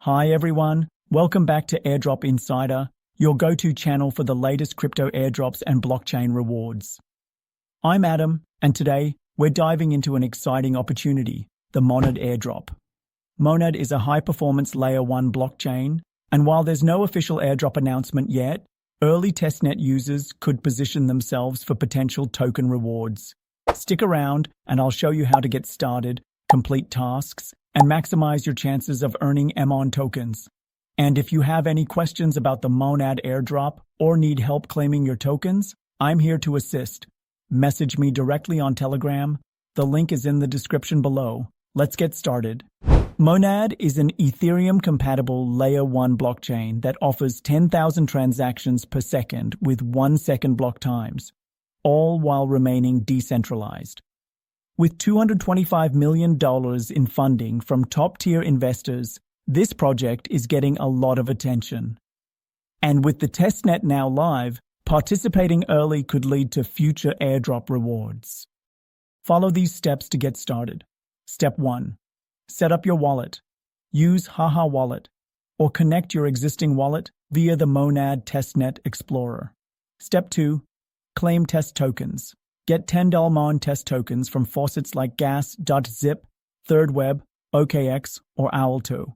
Hi everyone, welcome back to Airdrop Insider, your go-to channel for the latest crypto airdrops and blockchain rewards. I'm Adam, and today we're diving into an exciting opportunity, the Monad Airdrop. Monad is a high-performance Layer 1 blockchain, and while there's no official airdrop announcement yet, early testnet users could position themselves for potential token rewards. Stick around and I'll show you how to get started, complete tasks, and maximize your chances of earning MON tokens. And if you have any questions about the Monad Airdrop or need help claiming your tokens, I'm here to assist. Message me directly on Telegram. The link is in the description below. Let's get started. Monad is an Ethereum-compatible Layer 1 blockchain that offers 10,000 transactions per second with 1 second block times, all while remaining decentralized. With $225 million in funding from top-tier investors, this project is getting a lot of attention. And with the testnet now live, participating early could lead to future airdrop rewards. Follow these steps to get started. Step 1. Set up your wallet. Use Haha Wallet or connect your existing wallet via the Monad Testnet Explorer. Step 2. Claim test tokens. Get $10 MON test tokens from faucets like Gas.Zip, ThirdWeb, OKX, or Owl2.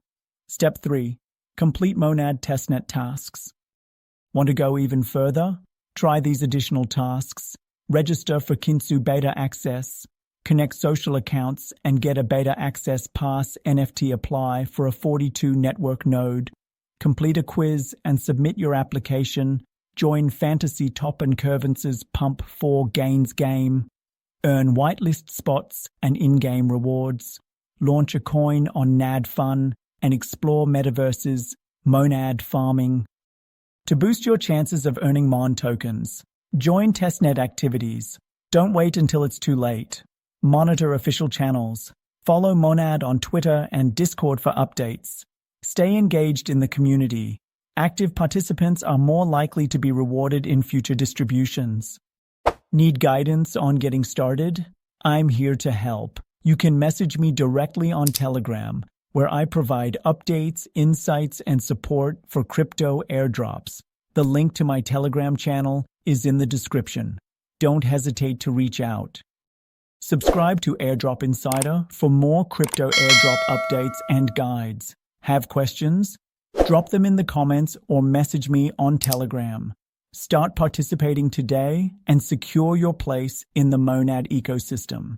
Step 3. Complete Monad testnet tasks. Want to go even further? Try these additional tasks. Register for Kinsu Beta Access. Connect social accounts and get a Beta Access Pass NFT apply for a 42 network node. Complete a quiz and submit your application. Join Fantasy Top and Curvence's Pump 4 Gains game. Earn whitelist spots and in-game rewards. Launch a coin on NAD and explore metaverses, Monad farming. To boost your chances of earning MON tokens, join testnet activities. Don't wait until it's too late. Monitor official channels. Follow Monad on Twitter and Discord for updates. Stay engaged in the community. Active participants are more likely to be rewarded in future distributions. Need guidance on getting started? I'm here to help. You can message me directly on Telegram, where I provide updates, insights, and support for crypto airdrops. The link to my Telegram channel is in the description. Don't hesitate to reach out. Subscribe to Airdrop Insider for more crypto airdrop updates and guides. Have questions? Drop them in the comments or message me on Telegram. Start participating today and secure your place in the Monad ecosystem.